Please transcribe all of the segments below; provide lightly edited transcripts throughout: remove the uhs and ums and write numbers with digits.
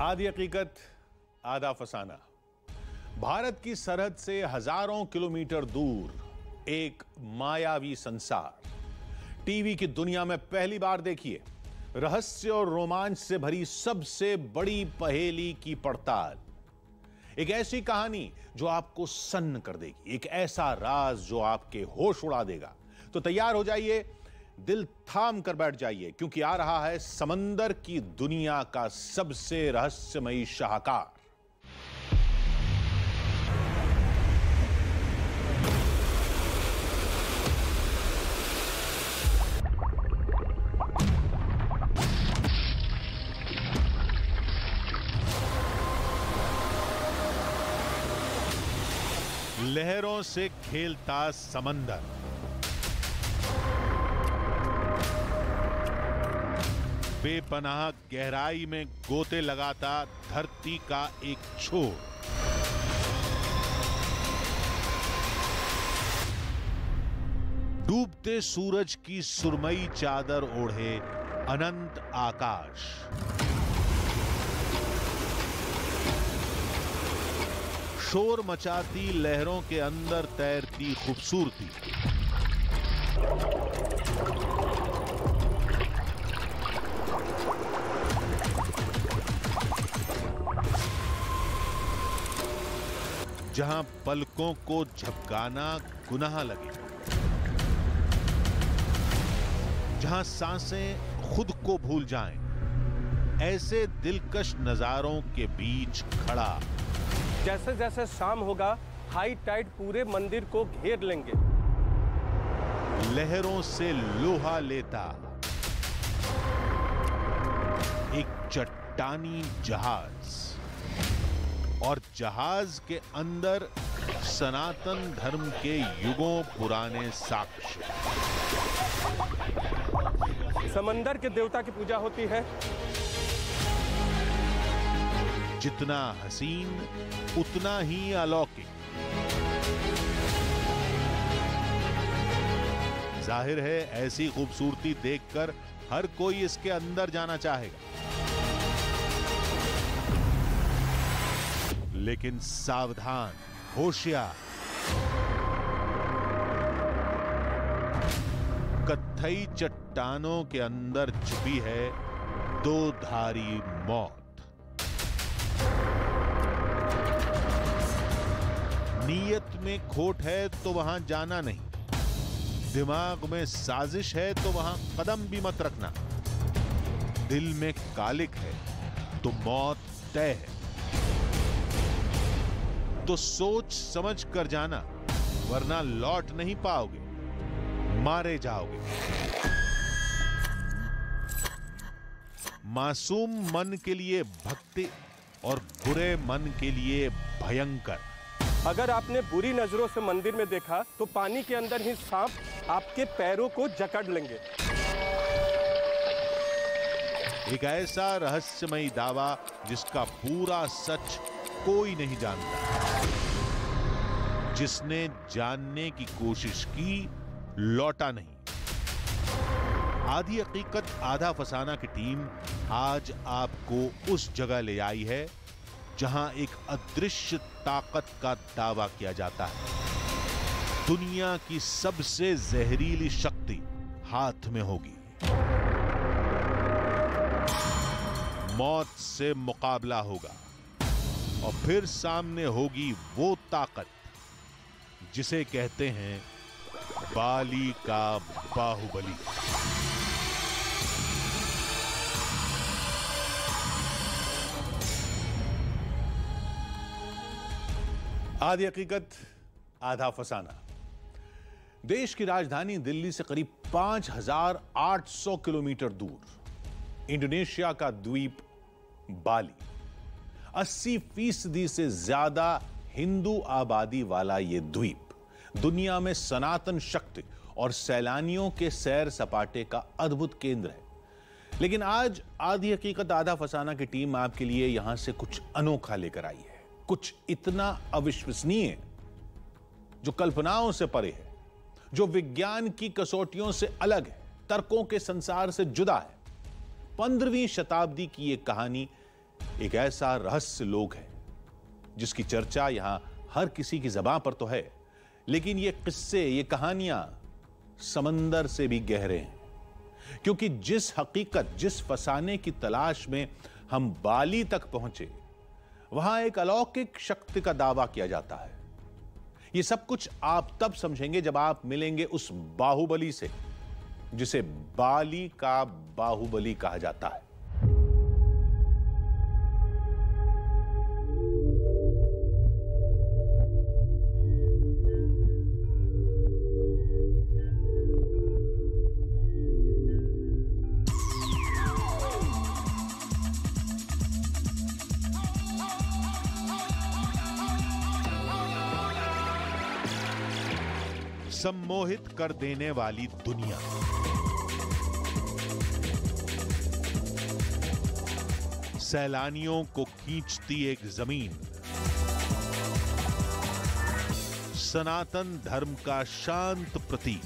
आधी हकीकत आधा फसाना। भारत की सरहद से हजारों किलोमीटर दूर एक मायावी संसार। टीवी की दुनिया में पहली बार देखिए रहस्य और रोमांच से भरी सबसे बड़ी पहेली की पड़ताल। एक ऐसी कहानी जो आपको सन्न कर देगी, एक ऐसा राज जो आपके होश उड़ा देगा। तो तैयार हो जाइए, दिल थाम कर बैठ जाइए, क्योंकि आ रहा है समंदर की दुनिया का सबसे रहस्यमयी शाहकार। लहरों से खेलता समंदर, बेपनाह गहराई में गोते लगाता धरती का एक छोर। डूबते सूरज की सुरमई चादर ओढ़े अनंत आकाश। शोर मचाती लहरों के अंदर तैरती खूबसूरती। जहां पलकों को झपकाना गुनाह लगे, जहां सांसें खुद को भूल जाएं, ऐसे दिलकश नजारों के बीच खड़ा। जैसे जैसे शाम होगा हाई टाइड पूरे मंदिर को घेर लेंगे। लहरों से लोहा लेता एक चट्टानी जहाज, और जहाज के अंदर सनातन धर्म के युगों पुराने साक्ष्य। समंदर के देवता की पूजा होती है। जितना हसीन उतना ही अलौकिक। जाहिर है ऐसी खूबसूरती देखकर हर कोई इसके अंदर जाना चाहेगा। लेकिन सावधान, होशियार। कत्थई चट्टानों के अंदर छुपी है दो धारी मौत। नीयत में खोट है तो वहां जाना नहीं, दिमाग में साजिश है तो वहां कदम भी मत रखना। दिल में कालिक है तो मौत तय है। तो सोच समझ कर जाना, वरना लौट नहीं पाओगे, मारे जाओगे। मासूम मन के लिए भक्ति और बुरे मन के लिए भयंकर। अगर आपने बुरी नजरों से मंदिर में देखा तो पानी के अंदर ही सांप आपके पैरों को जकड़ लेंगे। एक ऐसा रहस्यमयी दावा जिसका पूरा सच कोई नहीं जानता। जिसने जानने की कोशिश की, लौटा नहीं। आधी हकीकत आधा फसाना की टीम आज आपको उस जगह ले आई है जहां एक अदृश्य ताकत का दावा किया जाता है। दुनिया की सबसे जहरीली शक्ति हाथ में होगी। मौत से मुकाबला होगा और फिर सामने होगी वो ताकत जिसे कहते हैं बाली का बाहुबली। आधी हकीकत आधा फसाना। देश की राजधानी दिल्ली से करीब 5,800 किलोमीटर दूर इंडोनेशिया का द्वीप बाली। 80% से ज्यादा हिंदू आबादी वाला यह द्वीप दुनिया में सनातन शक्ति और सैलानियों के सैर सपाटे का अद्भुत केंद्र है। लेकिन आज आधी हकीकत आधा फसाना की टीम आपके लिए यहां से कुछ अनोखा लेकर आई है। कुछ इतना अविश्वसनीय जो कल्पनाओं से परे है, जो विज्ञान की कसौटियों से अलग है, तर्कों के संसार से जुदा है। 15वीं शताब्दी की यह कहानी एक ऐसा रहस्य लोक है जिसकी चर्चा यहां हर किसी की जबान पर तो है, लेकिन ये किस्से, ये कहानियां समंदर से भी गहरे हैं। क्योंकि जिस हकीकत, जिस फसाने की तलाश में हम बाली तक पहुंचे, वहां एक अलौकिक शक्ति का दावा किया जाता है। यह सब कुछ आप तब समझेंगे जब आप मिलेंगे उस बाहुबली से जिसे बाली का बाहुबली कहा जाता है। सम्मोहित कर देने वाली दुनिया, सैलानियों को खींचती एक जमीन, सनातन धर्म का शांत प्रतीक।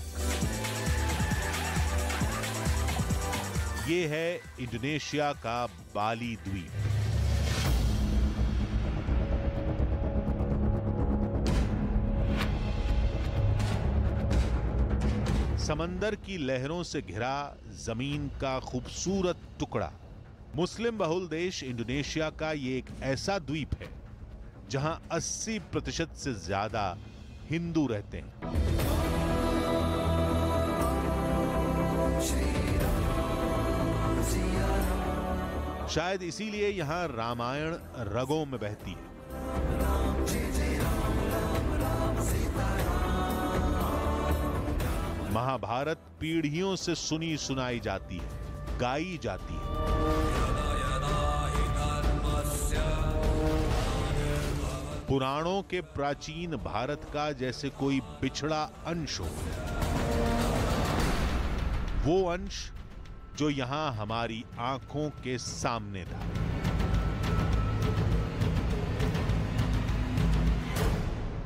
ये है इंडोनेशिया का बाली द्वीप। समंदर की लहरों से घिरा जमीन का खूबसूरत टुकड़ा। मुस्लिम बहुल देश इंडोनेशिया का ये एक ऐसा द्वीप है जहां 80% से ज्यादा हिंदू रहते हैं। शायद इसीलिए यहां रामायण रगों में बहती है। महाभारत पीढ़ियों से सुनी सुनाई जाती है, गाई जाती है। पुराणों के प्राचीन भारत का जैसे कोई बिछड़ा अंश हो, वो अंश जो यहां हमारी आंखों के सामने था।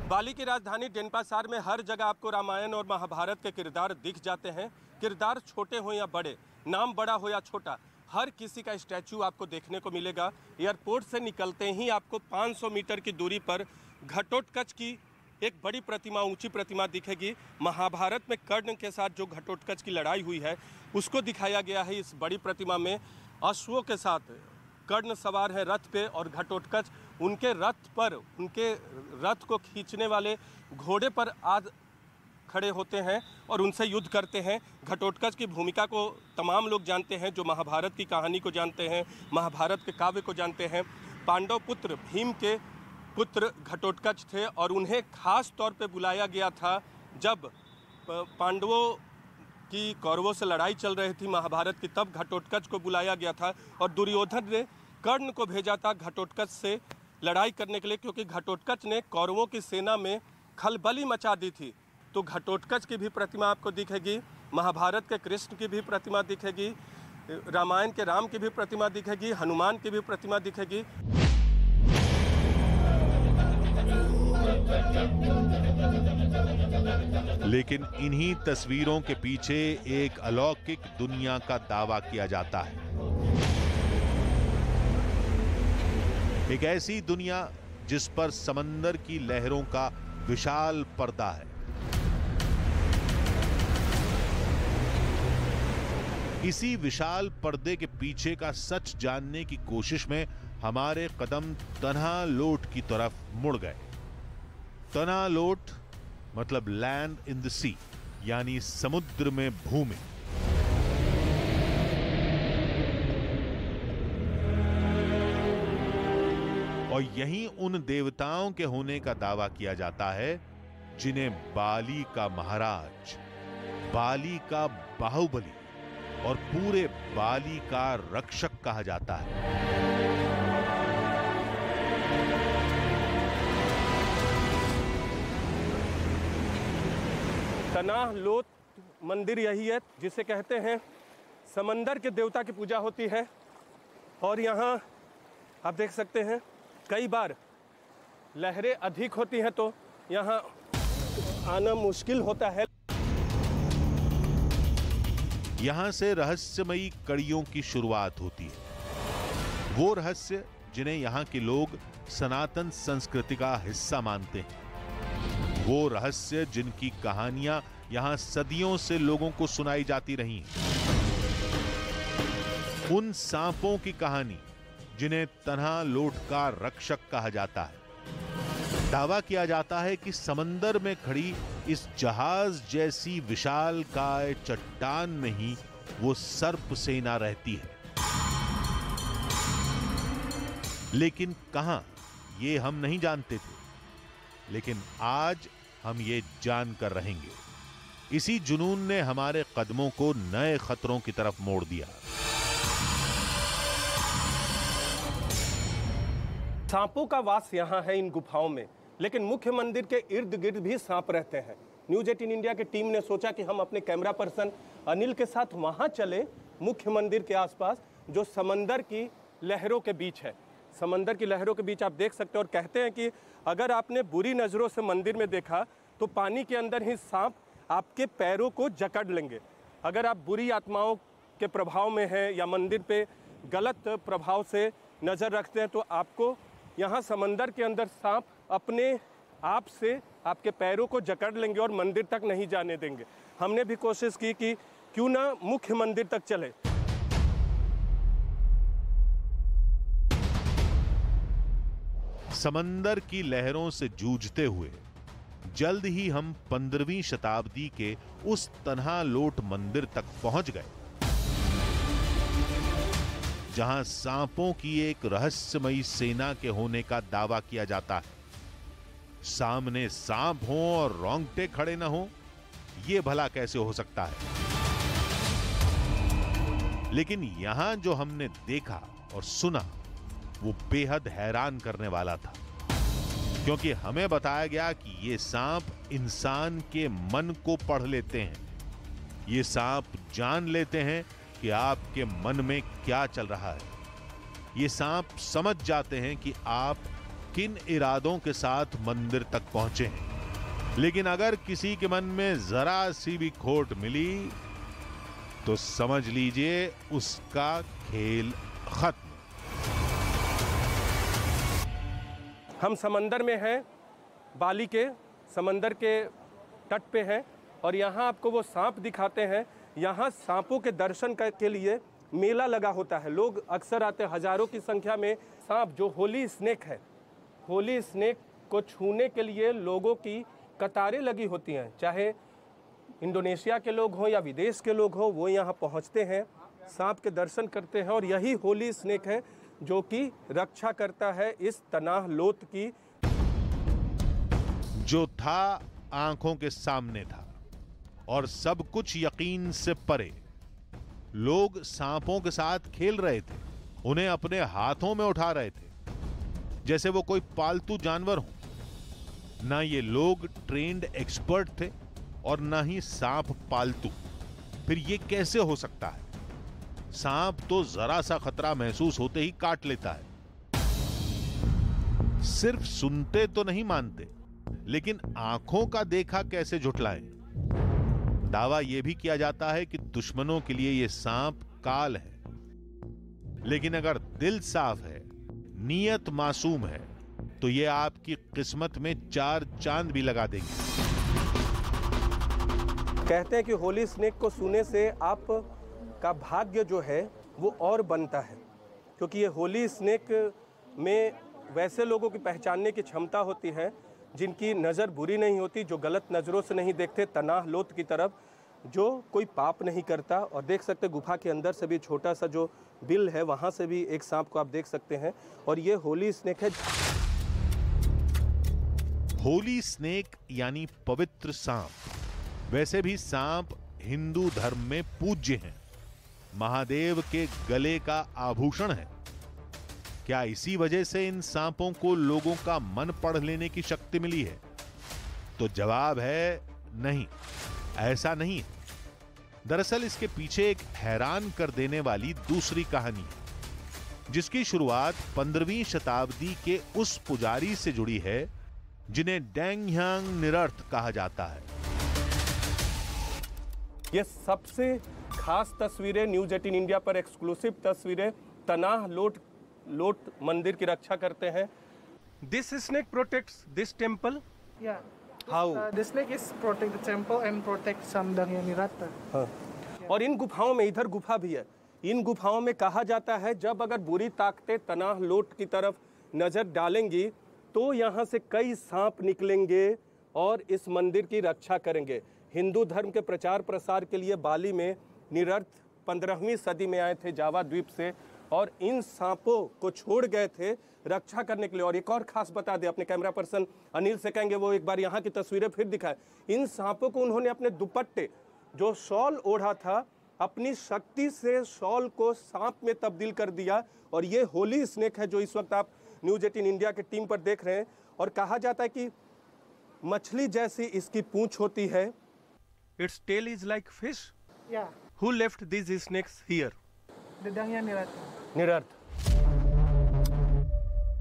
बाली की राजधानी डेनपासार में हर जगह आपको रामायण और महाभारत के किरदार दिख जाते हैं। किरदार छोटे हो या बड़े, नाम बड़ा हो या छोटा, हर किसी का स्टैचू आपको देखने को मिलेगा। एयरपोर्ट से निकलते ही आपको 500 मीटर की दूरी पर घटोत्कच की एक बड़ी प्रतिमा, ऊंची प्रतिमा दिखेगी। महाभारत में कर्ण के साथ जो घटोत्कच की लड़ाई हुई है उसको दिखाया गया है इस बड़ी प्रतिमा में। अश्वों के साथ कर्ण सवार है रथ पे और घटोत्कच उनके रथ पर, उनके रथ को खींचने वाले घोड़े पर आज खड़े होते हैं और उनसे युद्ध करते हैं। घटोत्कच की भूमिका को तमाम लोग जानते हैं, जो महाभारत की कहानी को जानते हैं, महाभारत के काव्य को जानते हैं। पांडव पुत्र भीम के पुत्र घटोत्कच थे और उन्हें खास तौर पे बुलाया गया था जब पांडवों की कौरवों से लड़ाई चल रही थी महाभारत की, तब घटोत्कच को बुलाया गया था और दुर्योधन ने कर्ण को भेजा था घटोत्कच से लड़ाई करने के लिए, क्योंकि घटोत्कच ने कौरवों की सेना में खलबली मचा दी थी। तो घटोत्कच की भी प्रतिमा आपको दिखेगी, महाभारत के कृष्ण की भी प्रतिमा दिखेगी, रामायण के राम की भी प्रतिमा दिखेगी, हनुमान की भी प्रतिमा दिखेगी। लेकिन इन्हीं तस्वीरों के पीछे एक अलौकिक दुनिया का दावा किया जाता है। एक ऐसी दुनिया जिस पर समंदर की लहरों का विशाल पर्दा है। इसी विशाल पर्दे के पीछे का सच जानने की कोशिश में हमारे कदम तन्हालोट की तरफ मुड़ गए। तन्हालोट मतलब लैंड इन द सी, यानी समुद्र में भूमि। और यहीं उन देवताओं के होने का दावा किया जाता है जिन्हें बाली का महाराज, बाली का बाहुबली और पूरे बाली का रक्षक कहा जाता है। तन्हालोट मंदिर यही है जिसे कहते हैं समंदर के देवता की पूजा होती है। और यहाँ आप देख सकते हैं कई बार लहरें अधिक होती हैं तो यहाँ आना मुश्किल होता है। यहां से रहस्यमयी कड़ियों की शुरुआत होती है। वो रहस्य जिन्हें यहाँ के लोग सनातन संस्कृति का हिस्सा मानते हैं, वो रहस्य जिनकी कहानियां यहां सदियों से लोगों को सुनाई जाती रही हैं। उन सांपों की कहानी जिन्हें तन्हा लोट का रक्षक कहा जाता है। दावा किया जाता है कि समंदर में खड़ी इस जहाज जैसी विशालकाय चट्टान में ही वो सर्प सेना रहती है। लेकिन कहां, ये हम नहीं जानते थे, लेकिन आज हम ये जानकर रहेंगे। इसी जुनून ने हमारे कदमों को नए खतरों की तरफ मोड़ दिया। सांपों का वास यहाँ है इन गुफाओं में, लेकिन मुख्य मंदिर के इर्द गिर्द भी सांप रहते हैं। न्यूज़ 18 इंडिया की टीम ने सोचा कि हम अपने कैमरा पर्सन अनिल के साथ वहाँ चले, मुख्य मंदिर के आसपास, जो समंदर की लहरों के बीच है। समंदर की लहरों के बीच आप देख सकते हैं, और कहते हैं कि अगर आपने बुरी नज़रों से मंदिर में देखा तो पानी के अंदर ही सांप आपके पैरों को जकड़ लेंगे। अगर आप बुरी आत्माओं के प्रभाव में हैं या मंदिर पे गलत प्रभाव से नज़र रखते हैं, तो आपको यहाँ समंदर के अंदर सांप अपने आप से आपके पैरों को जकड़ लेंगे और मंदिर तक नहीं जाने देंगे। हमने भी कोशिश की कि क्यों ना मुख्य मंदिर तक चले। समंदर की लहरों से जूझते हुए जल्द ही हम 15वीं शताब्दी के उस तन्हा लोट मंदिर तक पहुंच गए, जहां सांपों की एक रहस्यमयी सेना के होने का दावा किया जाता है। सामने सांप हो और रोंगटे खड़े न हो, यह भला कैसे हो सकता है? लेकिन यहां जो हमने देखा और सुना वो बेहद हैरान करने वाला था, क्योंकि हमें बताया गया कि ये सांप इंसान के मन को पढ़ लेते हैं। ये सांप जान लेते हैं कि आपके मन में क्या चल रहा है। ये सांप समझ जाते हैं कि आप किन इरादों के साथ मंदिर तक पहुंचे हैं। लेकिन अगर किसी के मन में जरा सी भी खोट मिली तो समझ लीजिए उसका खेल खत्म। हम समंदर में हैं, बाली के समंदर के तट पे हैं, और यहाँ आपको वो सांप दिखाते हैं। यहाँ सांपों के दर्शन के लिए मेला लगा होता है। लोग अक्सर आते हैं, हजारों की संख्या में। सांप जो होली स्नेक है, होली स्नेक को छूने के लिए लोगों की कतारें लगी होती हैं। चाहे इंडोनेशिया के लोग हों या विदेश के लोग हों, वो यहाँ पहुँचते हैं, सांप के दर्शन करते हैं। और यही होली स्नेक है जो कि रक्षा करता है इस तनाह लोत की। जो था आंखों के सामने था और सब कुछ यकीन से परे। लोग सांपों के साथ खेल रहे थे, उन्हें अपने हाथों में उठा रहे थे जैसे वो कोई पालतू जानवर हो। ना ये लोग ट्रेन्ड एक्सपर्ट थे और ना ही सांप पालतू। फिर ये कैसे हो सकता है? सांप तो जरा सा खतरा महसूस होते ही काट लेता है। सिर्फ सुनते तो नहीं मानते, लेकिन आंखों का देखा कैसे झुठलाएं? दावा यह भी किया जाता है कि दुश्मनों के लिए यह सांप काल है, लेकिन अगर दिल साफ है, नीयत मासूम है, तो यह आपकी किस्मत में 4 चांद भी लगा देंगे। कहते हैं कि होली स्नेक को छूने से आप का भाग्य जो है वो और बनता है, क्योंकि ये होली स्नेक में वैसे लोगों की पहचानने की क्षमता होती है जिनकी नज़र बुरी नहीं होती, जो गलत नज़रों से नहीं देखते तनाह लोत की तरफ, जो कोई पाप नहीं करता। और देख सकते गुफा के अंदर से भी छोटा सा जो बिल है, वहाँ से भी एक सांप को आप देख सकते हैं। और ये होली स्नेक है। होली स्नेक यानी पवित्र सांप। वैसे भी सांप हिंदू धर्म में पूज्य हैं, महादेव के गले का आभूषण है। क्या इसी वजह से इन सांपों को लोगों का मन पढ़ लेने की शक्ति मिली है? तो जवाब है नहीं, ऐसा नहीं है। दरअसल इसके पीछे एक हैरान कर देने वाली दूसरी कहानी है, जिसकी शुरुआत 15वीं शताब्दी के उस पुजारी से जुड़ी है जिन्हें डेंग ह्यांग निरर्थ कहा जाता है। ये सबसे खास तस्वीरें न्यूज़ 18 इंडिया पर एक्सक्लूसिव तस्वीरें तनाह लोट लोट मंदिर की रक्षा करते हैं। This snake protects this temple. Yeah. How? The snake is protect the temple and protect Samdangya Niratta. हाँ। और इन गुफाओं में, इधर गुफा भी है, इन गुफाओं में कहा जाता है जब अगर बुरी ताकतें तनाह लोट की तरफ नजर डालेंगी तो यहाँ से कई सांप निकलेंगे और इस मंदिर की रक्षा करेंगे। हिंदू धर्म के प्रचार प्रसार के लिए बाली में निरर्थ 15वीं सदी में आए थे जावा द्वीप से और इन सांपों को छोड़ गए थे रक्षा करने के लिए। और एक और खास बता दें, अपने कैमरा पर्सन अनिल से कहेंगे वो एक बार यहाँ की तस्वीरें फिर दिखाए। इन सांपों को उन्होंने अपने दुपट्टे, जो शॉल ओढ़ा था, अपनी शक्ति से शॉल को सांप में तब्दील कर दिया। और ये होली स्नेक है जो इस वक्त आप न्यूज 18 इंडिया की टीम पर देख रहे हैं। और कहा जाता है कि मछली जैसी इसकी पूंछ होती है। Its tail is like fish. Yeah. Who left this snakes here? The Dangya Niratta. निरर्थ।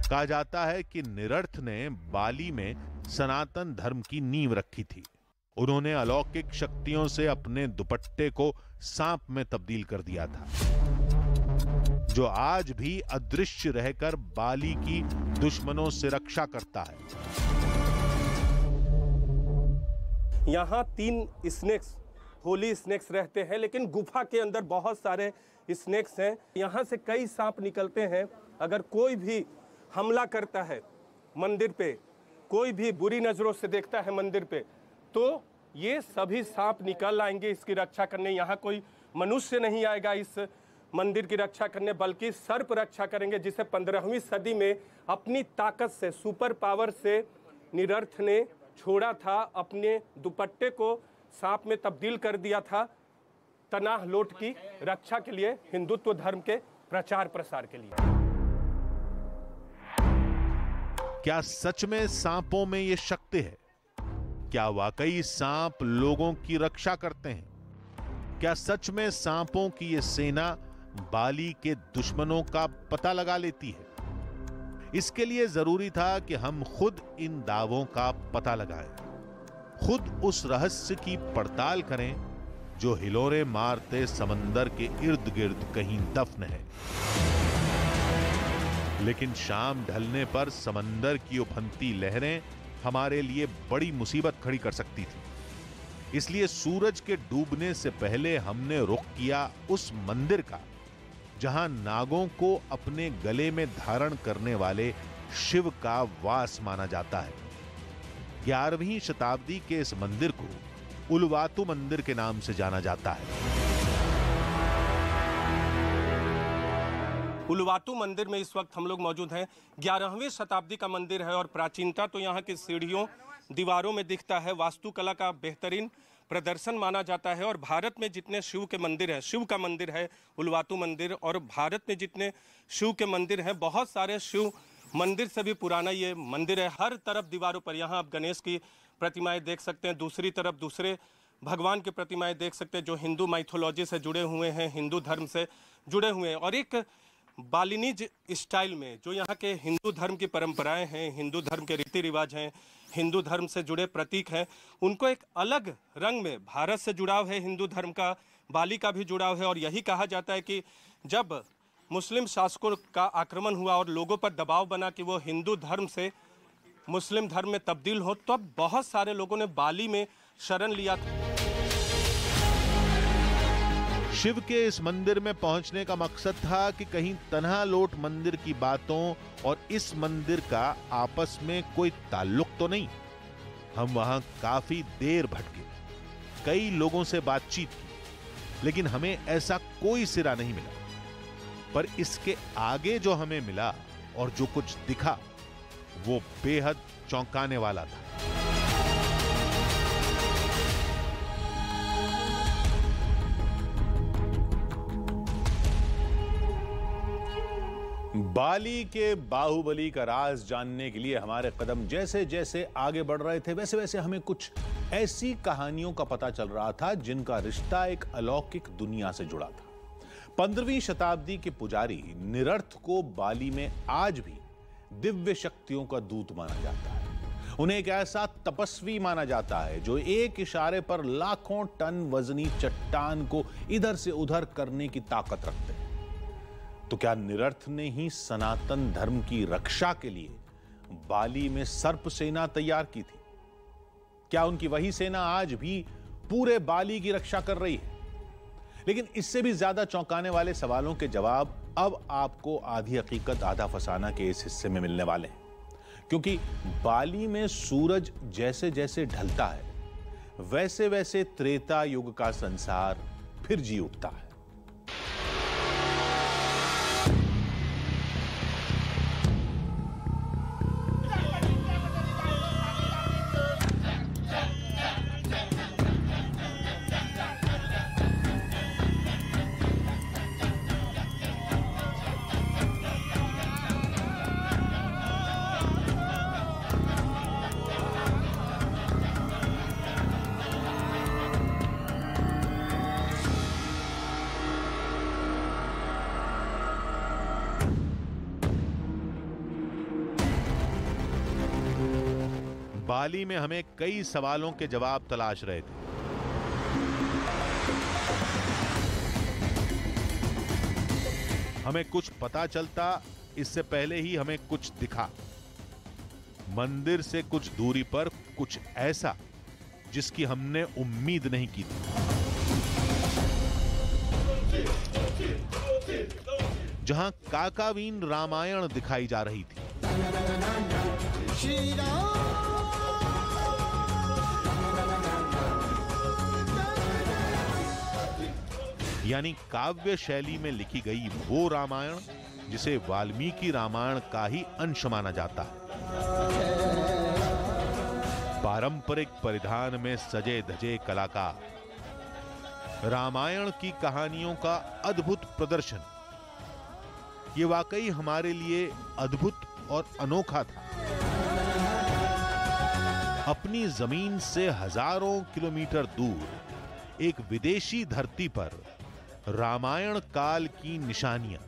कहा जाता है कि निरर्थ ने बाली में सनातन धर्म की नींव रखी थी। उन्होंने अलौकिक शक्तियों से अपने दुपट्टे को सांप में तब्दील कर दिया था, जो आज भी अदृश्य रहकर बाली की दुश्मनों से रक्षा करता है। यहाँ 3 स्नेक्स, होली स्नेक्स रहते हैं, लेकिन गुफा के अंदर बहुत सारे स्नेक्स हैं। यहाँ से कई सांप निकलते हैं। अगर कोई भी हमला करता है मंदिर पे, कोई भी बुरी नजरों से देखता है मंदिर पे, तो ये सभी सांप निकल आएंगे इसकी रक्षा करने। यहाँ कोई मनुष्य नहीं आएगा इस मंदिर की रक्षा करने, बल्कि सर्प रक्षा करेंगे, जिसे 15वीं सदी में अपनी ताकत से, सुपर पावर से निरर्थ ने छोड़ा था। अपने दुपट्टे को सांप में तब्दील कर दिया था तनाह लोट की रक्षा के लिए, हिंदुत्व धर्म के प्रचार प्रसार के लिए। क्या सच में सांपों में यह शक्ति है? क्या वाकई सांप लोगों की रक्षा करते हैं? क्या सच में सांपों की यह सेना बाली के दुश्मनों का पता लगा लेती है? इसके लिए जरूरी था कि हम खुद इन दावों का पता लगाएं, खुद उस रहस्य की पड़ताल करें जो हिलोरे मारते समंदर के इर्द गिर्द कहीं दफन है। लेकिन शाम ढलने पर समंदर की उफनती लहरें हमारे लिए बड़ी मुसीबत खड़ी कर सकती थी। इसलिए सूरज के डूबने से पहले हमने रुख किया उस मंदिर का जहां नागों को अपने गले में धारण करने वाले शिव का वास माना जाता है। 11वीं शताब्दी के इस मंदिर को उलवातु मंदिर के नाम से जाना जाता है। उलवातु मंदिर में इस वक्त हम लोग मौजूद हैं। 11वीं शताब्दी का मंदिर है और प्राचीनता तो यहाँ की सीढ़ियों, दीवारों में दिखता है। वास्तुकला का बेहतरीन प्रदर्शन माना जाता है। और भारत में जितने शिव के मंदिर हैं, शिव का मंदिर है उलवातु मंदिर, और भारत में जितने शिव के मंदिर हैं, बहुत सारे शिव मंदिर से भी पुराना ये मंदिर है। हर तरफ दीवारों पर यहाँ आप गणेश की प्रतिमाएं देख सकते हैं, दूसरी तरफ दूसरे भगवान की प्रतिमाएं देख सकते हैं जो हिंदू माइथोलॉजी से जुड़े हुए हैं, हिंदू धर्म से जुड़े हुए हैं। और एक बालिनीज स्टाइल में जो यहाँ के हिंदू धर्म की परंपराएं हैं, हिंदू धर्म के रीति रिवाज हैं, हिंदू धर्म से जुड़े प्रतीक हैं, उनको एक अलग रंग में भारत से जुड़ाव है, हिंदू धर्म का, बाली का भी जुड़ाव है। और यही कहा जाता है कि जब मुस्लिम शासकों का आक्रमण हुआ और लोगों पर दबाव बना कि वो हिंदू धर्म से मुस्लिम धर्म में तब्दील हो, तो अब बहुत सारे लोगों ने बाली में शरण लिया। शिव के इस मंदिर में पहुंचने का मकसद था कि कहीं तन्हा लोट मंदिर की बातों और इस मंदिर का आपस में कोई ताल्लुक तो नहीं। हम वहां काफी देर भटके, कई लोगों से बातचीत की, लेकिन हमें ऐसा कोई सिरा नहीं मिला। पर इसके आगे जो हमें मिला और जो कुछ दिखा वो बेहद चौंकाने वाला था। बाली के बाहुबली का राज जानने के लिए हमारे कदम जैसे जैसे आगे बढ़ रहे थे, वैसे वैसे हमें कुछ ऐसी कहानियों का पता चल रहा था जिनका रिश्ता एक अलौकिक दुनिया से जुड़ा था। 15वीं शताब्दी के पुजारी निरर्थ को बाली में आज भी दिव्य शक्तियों का दूत माना जाता है। उन्हें एक ऐसा तपस्वी माना जाता है जो एक इशारे पर लाखों टन वजनी चट्टान को इधर से उधर करने की ताकत रखते हैं। तो क्या निरर्थ ने ही सनातन धर्म की रक्षा के लिए बाली में सर्प सेना तैयार की थी? क्या उनकी वही सेना आज भी पूरे बाली की रक्षा कर रही है? लेकिन इससे भी ज्यादा चौंकाने वाले सवालों के जवाब अब आपको आधी हकीकत आधा फसाना के इस हिस्से में मिलने वाले हैं, क्योंकि बाली में सूरज जैसे जैसे ढलता है वैसे वैसे त्रेता युग का संसार फिर जी उठता है। बाली में हमें कई सवालों के जवाब तलाश रहे थे। हमें कुछ पता चलता इससे पहले ही हमें कुछ दिखा। मंदिर से कुछ दूरी पर कुछ ऐसा जिसकी हमने उम्मीद नहीं की थी। जहां काकावीन रामायण दिखाई जा रही थी, यानी काव्य शैली में लिखी गई वो रामायण जिसे वाल्मीकि रामायण का ही अंश माना जाता है। पारंपरिक परिधान में सजे धजे कलाकार, रामायण की कहानियों का अद्भुत प्रदर्शन, ये वाकई हमारे लिए अद्भुत और अनोखा था। अपनी जमीन से हजारों किलोमीटर दूर एक विदेशी धरती पर रामायण काल की निशानियां,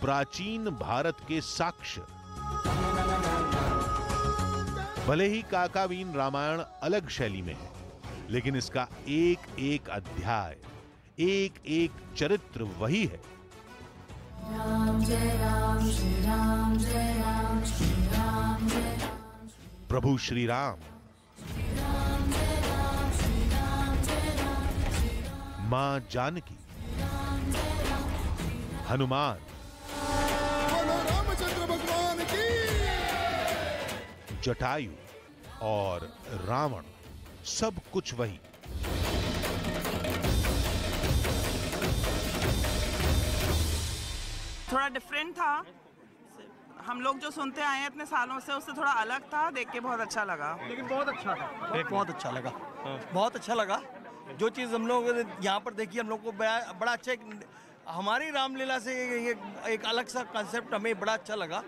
प्राचीन भारत के साक्ष्य। भले ही काकावीन रामायण अलग शैली में है, लेकिन इसका एक एक अध्याय, एक एक चरित्र वही है। राम जय राम श्री राम जय राम श्री राम जय राम प्रभु श्री राम, मां जानकी, हनुमान, रामचंद्र भगवान की, जटायु और रावण, सब कुछ वही। थोड़ा डिफरेंट था। हम लोग जो सुनते आए हैं इतने सालों से, उससे थोड़ा अलग था। देख के बहुत अच्छा लगा। लेकिन बहुत अच्छा था। बहुत अच्छा लगा। बहुत अच्छा लगा। जो चीज़ हम लोग यहाँ पर देखी, हम लोग को बड़ा अच्छा, हमारी रामलीला से ये एक अलग सा कंसेप्ट हमें बड़ा अच्छा लगा।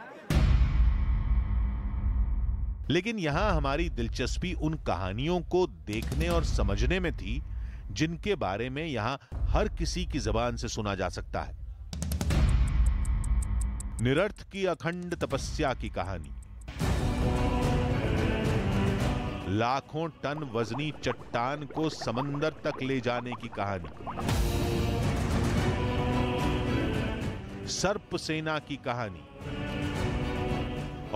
लेकिन यहां हमारी दिलचस्पी उन कहानियों को देखने और समझने में थी जिनके बारे में यहां हर किसी की जुबान से सुना जा सकता है। निरर्थ की अखंड तपस्या की कहानी, लाखों टन वजनी चट्टान को समंदर तक ले जाने की कहानी, सर्प सेना की कहानी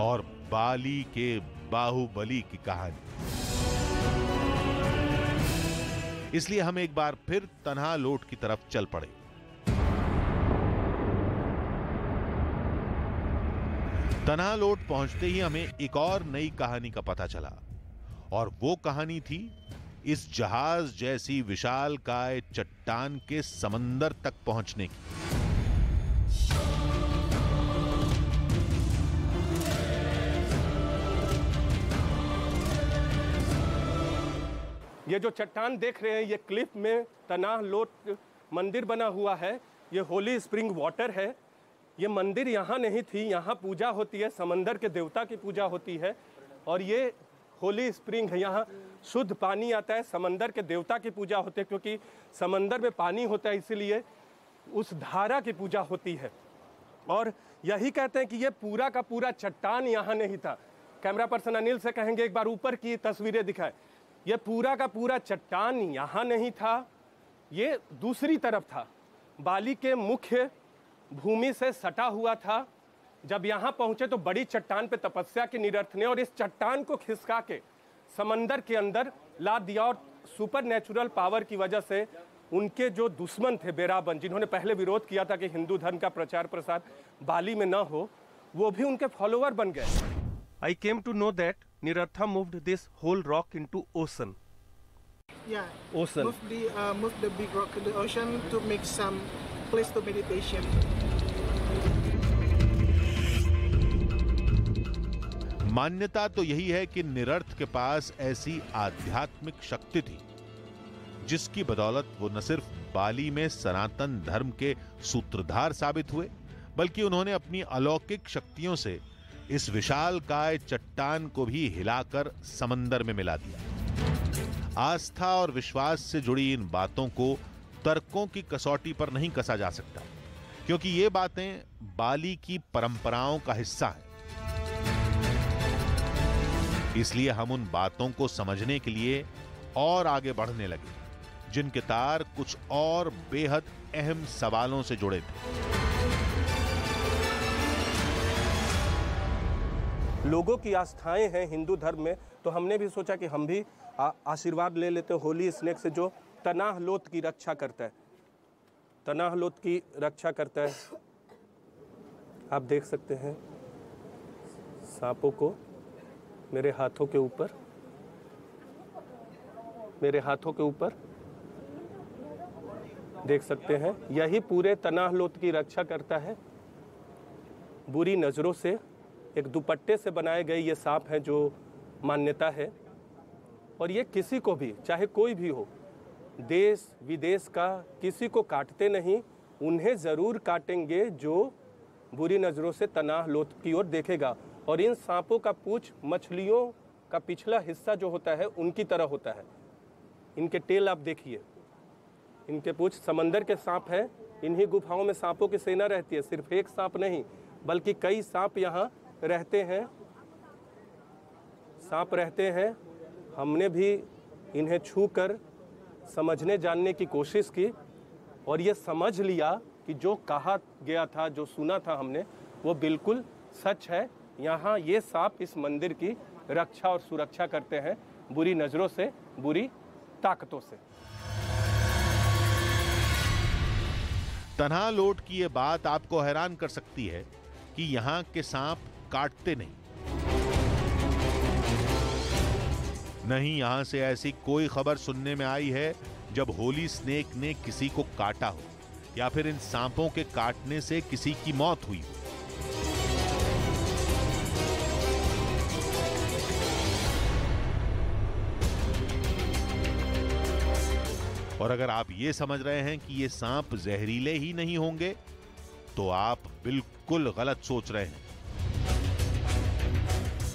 और बाली के बाहुबली की कहानी। इसलिए हम एक बार फिर तन्हालोट की तरफ चल पड़े। तन्हालोट पहुंचते ही हमें एक और नई कहानी का पता चला, और वो कहानी थी इस जहाज जैसी विशालकाय चट्टान के समंदर तक पहुंचने की। ये जो चट्टान देख रहे हैं, ये क्लिफ में तन्हालोट मंदिर बना हुआ है। ये होली स्प्रिंग वाटर है। ये मंदिर यहाँ नहीं थी, यहाँ पूजा होती है, समंदर के देवता की पूजा होती है। और ये होली स्प्रिंग है, यहाँ शुद्ध पानी आता है, समंदर के देवता की पूजा होती है, क्योंकि समंदर में पानी होता है, इसीलिए उस धारा की पूजा होती है। और यही कहते हैं कि ये पूरा का पूरा चट्टान यहाँ नहीं था। कैमरा पर्सन अनिल से कहेंगे एक बार ऊपर की तस्वीरें दिखाएं। ये पूरा का पूरा चट्टान यहाँ नहीं था, ये दूसरी तरफ था। बाली के मुख्य भूमि से सटा हुआ था। जब यहाँ पहुंचे तो बड़ी चट्टान पे तपस्या की निरथ ने और इस चट्टान को खिसका के समंदर के अंदर ला दिया और सुपर नेचुरल पावर की वजह से उनके जो दुश्मन थे बेराबन, जिन्होंने पहले विरोध किया था कि हिंदू धर्म का प्रचार प्रसार बाली में न हो, वो भी उनके फॉलोअर बन गए। I came to know that निरथा moved this whole rock into ocean. Yeah. Ocean. Move the big rock to the ocean to make some place to meditation. मान्यता तो यही है कि निरर्थ के पास ऐसी आध्यात्मिक शक्ति थी जिसकी बदौलत वो न सिर्फ बाली में सनातन धर्म के सूत्रधार साबित हुए, बल्कि उन्होंने अपनी अलौकिक शक्तियों से इस विशालकाय चट्टान को भी हिलाकर समंदर में मिला दिया। आस्था और विश्वास से जुड़ी इन बातों को तर्कों की कसौटी पर नहीं कसा जा सकता, क्योंकि ये बातें बाली की परंपराओं का हिस्सा हैं। इसलिए हम उन बातों को समझने के लिए और आगे बढ़ने लगे, जिनके तार कुछ और बेहद अहम सवालों से जुड़े थे। लोगों की आस्थाएं हैं हिंदू धर्म में, तो हमने भी सोचा कि हम भी आशीर्वाद ले लेते हैं होली स्नेक से, जो तनाह लोथ की रक्षा करता है। तनाह लोथ की रक्षा करता है। आप देख सकते हैं सांपों को मेरे हाथों के ऊपर देख सकते हैं। यही पूरे तनाह लोथ की रक्षा करता है बुरी नज़रों से। एक दुपट्टे से बनाए गए ये सांप हैं जो मान्यता है, और ये किसी को भी, चाहे कोई भी हो, देश विदेश का, किसी को काटते नहीं। उन्हें ज़रूर काटेंगे जो बुरी नज़रों से तनाह लोथ की ओर देखेगा। और इन सांपों का पूंछ मछलियों का पिछला हिस्सा जो होता है उनकी तरह होता है। इनके टेल आप देखिए, इनके पूंछ समंदर के सांप हैं। इन्हीं गुफाओं में सांपों की सेना रहती है। सिर्फ एक सांप नहीं, बल्कि कई सांप यहाँ रहते हैं। सांप रहते हैं। हमने भी इन्हें छूकर समझने जानने की कोशिश की, और ये समझ लिया कि जो कहा गया था, जो सुना था हमने, वो बिल्कुल सच है। यहाँ ये सांप इस मंदिर की रक्षा और सुरक्षा करते हैं बुरी नज़रों से, बुरी ताकतों से। तनाह लोथ की ये बात आपको हैरान कर सकती है कि यहाँ के सांप काटते नहीं। यहां से ऐसी कोई खबर सुनने में आई है जब होली स्नेक ने किसी को काटा हो, या फिर इन सांपों के काटने से किसी की मौत हुई हो। और अगर आप ये समझ रहे हैं कि ये सांप जहरीले ही नहीं होंगे, तो आप बिल्कुल गलत सोच रहे हैं,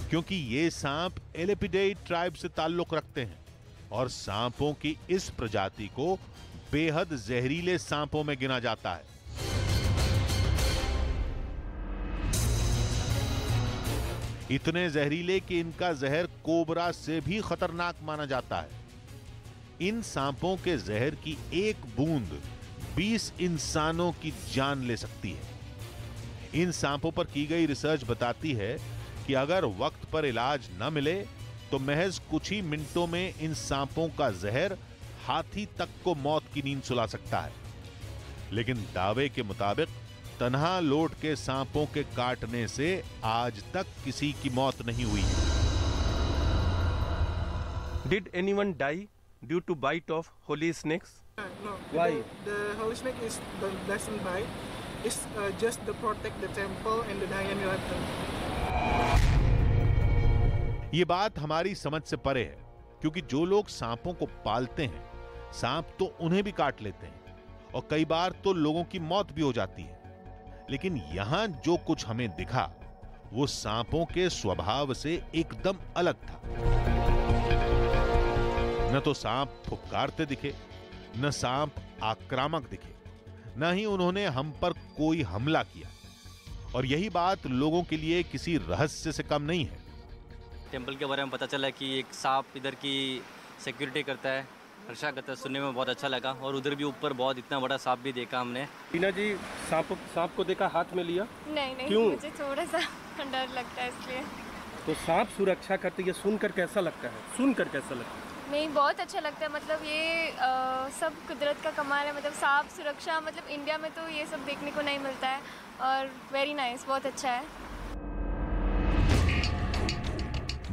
क्योंकि ये सांप एलिपिडाई ट्राइब से ताल्लुक रखते हैं और सांपों की इस प्रजाति को बेहद जहरीले सांपों में गिना जाता है। इतने जहरीले कि इनका जहर कोबरा से भी खतरनाक माना जाता है। इन सांपों के जहर की एक बूंद 20 इंसानों की जान ले सकती है। इन सांपों पर की गई रिसर्च बताती है कि अगर वक्त पर इलाज न मिले तो महज कुछ ही मिनटों में इन सांपों का जहर हाथी तक को मौत की नींद सुला सकता है। लेकिन दावे के मुताबिक तनाह लोथ के सांपों के काटने से आज तक किसी की मौत नहीं हुई। Did anyone die due to bite of holy snakes? No. Why? The holy snake doesn't bite. It's just to protect the temple and the Dayanirata. ये बात हमारी समझ से परे है, क्योंकि जो लोग सांपों को पालते हैं, सांप तो उन्हें भी काट लेते हैं और कई बार तो लोगों की मौत भी हो जाती है। लेकिन यहां जो कुछ हमें दिखा वो सांपों के स्वभाव से एकदम अलग था। न तो सांप फुफकारते दिखे, न सांप आक्रामक दिखे, न ही उन्होंने हम पर कोई हमला किया। और यही बात लोगों के लिए किसी रहस्य से कम नहीं है। टेंपल के बारे में पता चला कि एक सांप इधर की सिक्योरिटी करता है, अच्छा कथा सुनने में बहुत अच्छा लगा और उधर भी ऊपर बहुत इतना बड़ा सांप भी देखा हमने। टीना जी सांप को देखा, हाथ में लिया? नहीं क्यों? मुझे थोड़ा सा डर लगता है इसलिए। तो सांप सुरक्षा करते, ये सुनकर कैसा लगता है? सुनकर कैसा लगता है? नहीं, बहुत अच्छा लगता है। मतलब ये सब कुदरत का कमाल है। मतलब सांप सुरक्षा, मतलब इंडिया में तो ये सब देखने को नहीं मिलता है और वेरी नाइस, बहुत अच्छा है।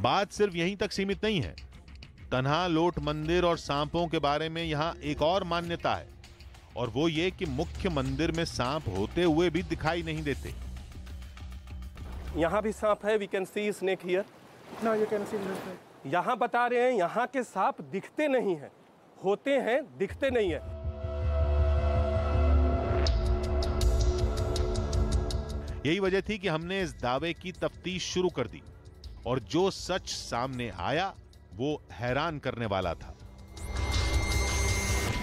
बात सिर्फ यहीं तक सीमित नहीं है। तन्हा लोट मंदिर और सांपों के बारे में यहाँ एक और मान्यता है, और वो ये कि मुख्य मंदिर में सांप होते हुए भी दिखाई नहीं देते। यहाँ भी सांप है, we can see snake here. Now you can see this. यहाँ बता रहे हैं यहाँ के सांप दिखते नहीं हैं, होते हैं दिखते नहीं है। यही वजह थी कि हमने इस दावे की तफ्तीश शुरू कर दी, और जो सच सामने आया वो हैरान करने वाला था।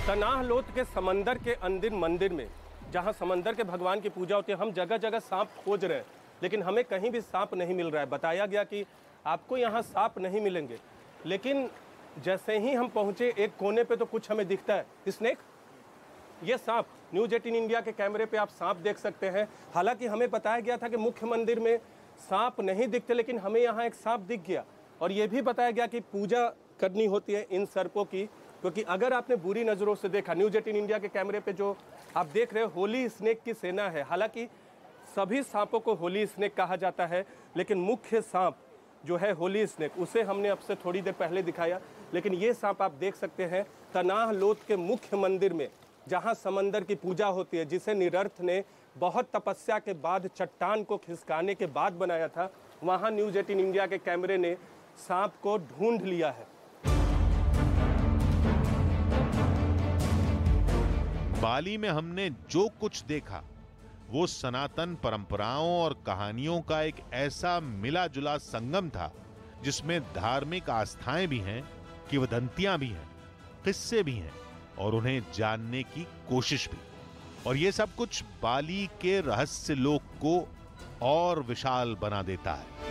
तनाह लोत के समंदर के अंदर मंदिर में, जहाँ समंदर के भगवान की पूजा होती है, हम जगह जगह सांप खोज रहे हैं, लेकिन हमें कहीं भी सांप नहीं मिल रहा है। बताया गया कि आपको यहाँ सांप नहीं मिलेंगे, लेकिन जैसे ही हम पहुँचे एक कोने पे तो कुछ हमें दिखता है, स्नेक। ये सांप न्यूज़ 18 इंडिया के कैमरे पे आप सांप देख सकते हैं। हालांकि हमें बताया गया था कि मुख्य मंदिर में सांप नहीं दिखते, लेकिन हमें यहाँ एक सांप दिख गया। और ये भी बताया गया कि पूजा करनी होती है इन सर्पों की, क्योंकि अगर आपने बुरी नज़रों से देखा, न्यूज़ 18 इंडिया के कैमरे पे जो आप देख रहे हो, होली स्नेक की सेना है। हालांकि सभी सांपों को होली स्नेक कहा जाता है, लेकिन मुख्य सांप जो है होली स्नेक, उसे हमने अब से थोड़ी देर पहले दिखाया। लेकिन ये सांप आप देख सकते हैं तनाह लोत के मुख्य मंदिर में, जहाँ समंदर की पूजा होती है, जिसे निरर्थ ने बहुत तपस्या के बाद चट्टान को खिसकाने के बाद बनाया था, वहाँ न्यूज़ 18 इंडिया के कैमरे ने सांप को ढूंढ लिया है। बाली में हमने जो कुछ देखा वो सनातन परंपराओं और कहानियों का एक ऐसा मिला जुला संगम था, जिसमें धार्मिक आस्थाएं भी हैं, किंवदंतियां भी हैं, किस्से भी हैं, और उन्हें जानने की कोशिश भी। और ये सब कुछ बाली के रहस्य लोक को और विशाल बना देता है।